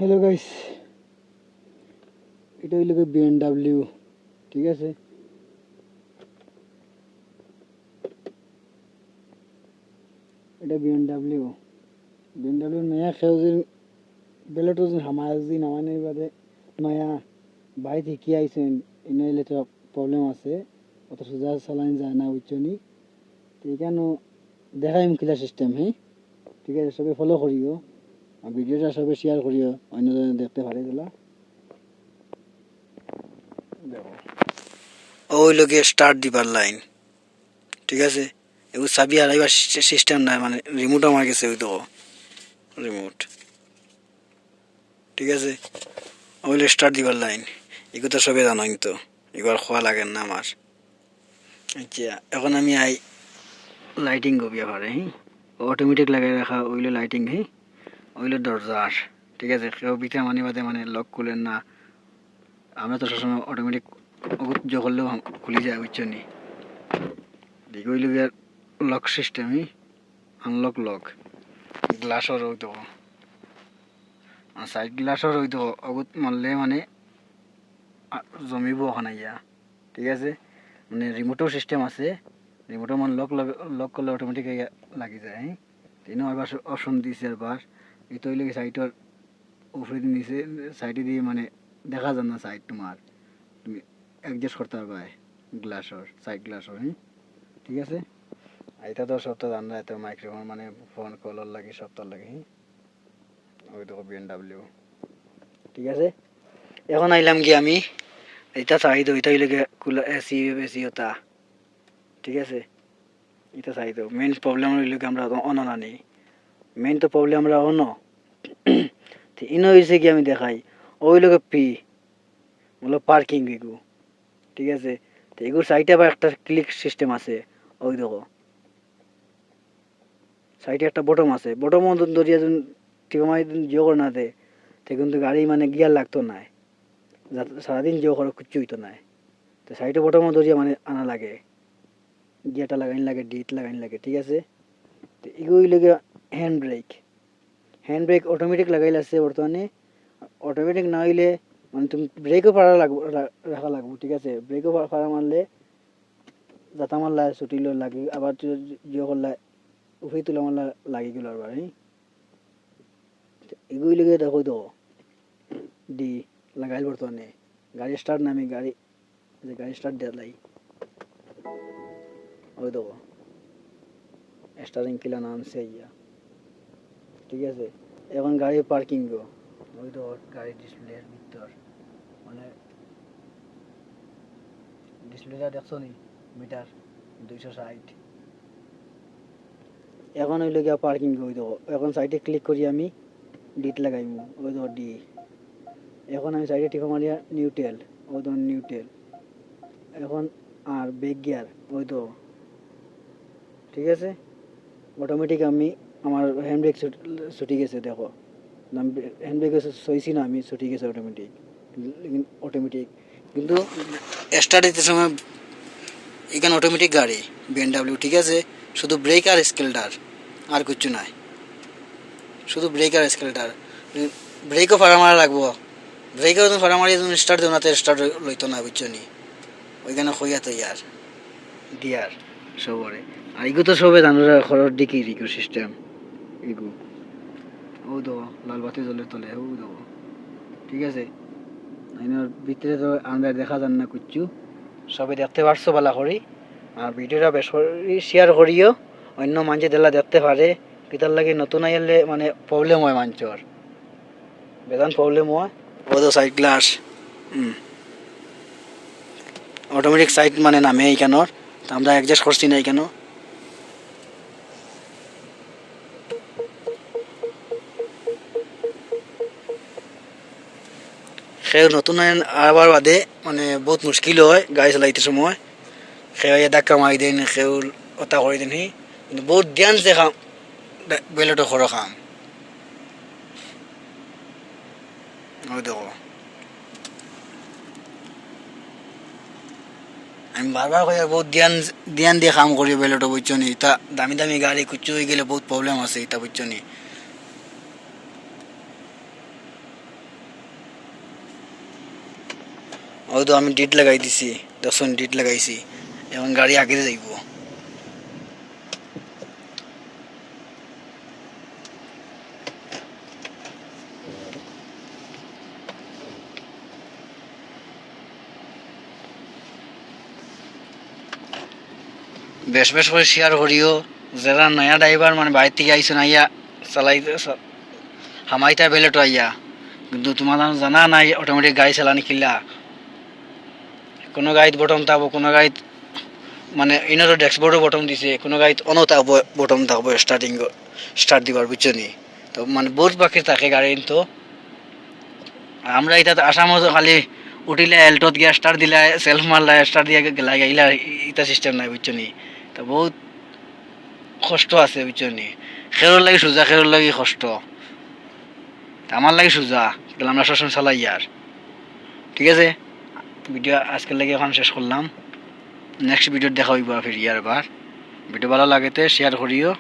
Hello guys, এটা হইল BMW. ঠিক আছে, এটা বিএমডাব্লিউ। বিএমডাব্লিউ নয়া খেউজিন বেলেটুজিন হামাজিন আমানের বাদে নয়া বাইক শিকি আইছেন। ইনাইলে তো প্রবলেম আছে, অত সোজা চালাইন যায় না বুঝছনি। তো এখানে দেখাইম কিলা সিস্টেম। হ্যাঁ, ঠিক আছে, সবে ফলো করিও আর ভিডিওটা সবে শেয়ার করিও, অন্যজনে দেখতে পারে দিলা। ওই লোকে স্টার্ট দিবার লাইন, ঠিক আছে। এগুলো চাবি হারাইবার সিস্টেম নাই, মানে রিমোট আমার গেছে, ওই তো রিমোট। ঠিক আছে, ওইলে স্টার্ট দিবার লাইন, এগুলো তো সবে জানো, তো এবার খোয়া লাগেন না আমার। আচ্ছা, এখন আমি আই লাইটিং গবিয়া পারে। হ্যাঁ, অটোমেটিক লাগাই রাখা ওইলে লাইটিং। হ্যাঁ, ওইলে দরজার। ঠিক আছে, কেউ বিটা মানি বাদে মানে লক খুলেন না। আমরা তো সবসময় অটোমেটিক জো করলেও খুলি যায় বুঝছো নি। ওইলে লক সিস্টেম, আনলক লক গ্লাসর ওই তো সাইড গ্লাসর ওই তো অগুত মারলে মানে জমিব ওখানে ইয়া। ঠিক আছে, মানে রিমোটও সিস্টেম আছে। রিমোটও মানে লক করলে অটোমেটিক লাগি যায়। হ্যাঁ, তিনও আবার অপশন দিয়েছে। আবার এই তো হইলে সাইডের উপরে নিচে সাইডে দিয়ে মানে দেখা যায় না সাইড, তোমার তুমি অ্যাডজাস্ট করতে পারবে গ্লাসর, সাইড গ্লাসর। হ্যাঁ, ঠিক আছে। এটা তো সব তো জানা, এত মাইক্রোফোন মানে ফোন কলার লাগে, সব তার লাগে। হ্যাঁ, ওই তো বিএমডাব্লিউ। ঠিক আছে, এখন আইলাম কি আমি এটা চাই তো, এটা হইলে কুলার এসি এসি ওটা। ঠিক আছে, এটা চাই তো। মেইন প্রবলেম হইলে আমরা অননা নেই, মেইন তো প্রবলেম আমরা অন ইনো হয়েছে কি আমি দেখাই। ওই লোকে পি বলো পার্কিং এগু। ঠিক আছে, তো এগুর সাইডে আবার একটা ক্লিক সিস্টেম আছে। ওই দেখো সাইডে একটা বটম আছে, বটম দরিয়া ঠিক আমার জিও করে না দে, তো কিন্তু গাড়ি মানে গিয়ার লাগতো না, সারাদিন জিও করে কিচ্ছু হইতো না। তো সাইডে বটম দরিয়া মানে আনা লাগে, গিয়ারটা লাগাইন লাগে, ডিট লাগাইন লাগে। ঠিক আছে, তো এগুলো লাগে hand brake. Hand brake automatic লাগাইলে আছে বর্তমানে। অটোমেটিক না হইলে মানে তুমি ব্রেকও পাড়া লাগবো, রাখা লাগবো। ঠিক আছে, ব্রেকও পাড়া মারলে যাতা মারলা ছুটিল লাগে, আবার জিও করলা উঠে তুলা মারলা লাগি গেল আবার। হ্যাঁ, এগুলি লেগে দেখো তো ডি লাগাইল বর্তমানে। গাড়ি স্টার্ট নামি গাড়ি, যে গাড়ি স্টার্ট দেলাই ওই দেখো স্টারিং কিলা নামছে ইয়া। ঠিক আছে, এখন গাড়ি পার্কিং গো। ওই তো গাড়ি ডিসপ্লের ভিতর মানে ডিসপ্লেটা দেখছো নি, মিটার 260। এখন হইলে গিয়া পার্কিং ওই দেখো। এখন সাইডে ক্লিক করি আমি, ডিট লাগাইমু। ওই দেখো ডি। এখন আমি সাইডে টিপা মারিয়া নিউটেল। ওই দেখো নিউটেল। এখন আর ব্রেক গিয়ার ওই তো। ঠিক আছে, অটোমেটিক আমি আমার হ্যান্ড ব্রেক ছুটি গেছে দেখো। হ্যান্ড ব্রেক সইছি না আমি, ছুটি গেছে অটোমেটিক। অটোমেটিক কিন্তু স্টার্ট দিতে সময় এখানে অটোমেটিক গাড়ি বিএমডাব্লিউ। ঠিক আছে, শুধু ব্রেক আর স্কেলটার, আর কিচ্ছু নাই, শুধু ব্রেক আর স্কেলটার। ব্রেকও ফাড়া মারা লাগবো, ব্রেকও তুমি ফাড়া মারি তুমি স্টার্ট দেও না, তো স্টার্ট লইতো না বুঝছো নি। ওইখানে হইয়া তো ইয়ার গিয়ার সবরে। আর এগুলো তো সবে জানো খরচ ডিকি রিকো সিস্টেম এগু। ও দো লাল বাতি জ্বলে তোলে, ও দো। ঠিক আছে, আইনার ভিতরে তো আমরা দেখা যান না কিচ্ছু, সবে দেখতে পারছো বালা করি। আর ভিডিওটা বেশ করে শেয়ার করিও, অন্য মানুষে দেলা দেখতে পারে। পিতার লাগে নতুন আইলে মানে প্রবলেম হয় মানুষের, বেদান প্রবলেম হয়। ও তো সাইড গ্লাস অটোমেটিক সাইড মানে নামে এইখানোর, তো আমরা অ্যাডজাস্ট করছি না এইখানো। সেও নতুন আবার বাদে মানে বহুত মুশকিল হয় গাড়ি চালাইতে সময়। সেও ধাক্কা মারি দেন, সেও ওটা করে দেন। কিন্তু বহুত ধ্যান সে খাম বেলেটো খরো খাম। ওই দেখো আমি বারবার কই বহুত ধ্যান ধ্যান দিয়ে কাম করি বেলেটো বুঝছো নি। তা দামি দামি গাড়ি কুচ্ছু হয়ে গেলে বহুত প্রবলেম আছে এটা বুঝছো নি। ওই তো আমি ডিট লাগাই দিছি, 10 মিনিট ডিট লাগাইছি, এখন গাড়ি আগে যাইব। বেশ বেশ করে শেয়ার করিও, যারা নয়া ড্রাইভার মানে বাইরে থেকে আইসো না ইয়া চালাইতে হামাইতা বেলেটো আইয়া, কিন্তু তোমার জানা নাই অটোমেটিক গাড়ি চালানি খিলা কোনো গাড়িত বটম থাকবো, কোনো গাড়িত মানে ইনারও ড্যাশবোর্ডও বটম দিছে, কোনো গাড়িত অনও থাকবো বটম থাকবো স্টার্ট দিবার বুঝছো নি। তো মানে বহুত পাখি থাকে গাড়ি, তো আমরা এটা আসামত খালি উঠিলে এল্টত গিয়া স্টার্ট দিলে সেলফ মারলা স্টার্ট দিয়ে গেলা গেলা, ইটা সিস্টেম নাই বুঝছো নি। তো বহুত কষ্ট আছে বুঝছো নি, খেরোর লাগি সোজা, খেরোর লাগি কষ্ট, আমার লাগে সোজা গেলে আমরা সবসময় চালাই আর। ঠিক আছে, ভিডিও আজকের লাগে এখন শেষ করলাম, নেক্সট ভিডিও দেখা হইব ফির ইয়ার বার। ভিডিও ভালো লাগেতে শেয়ার করিও।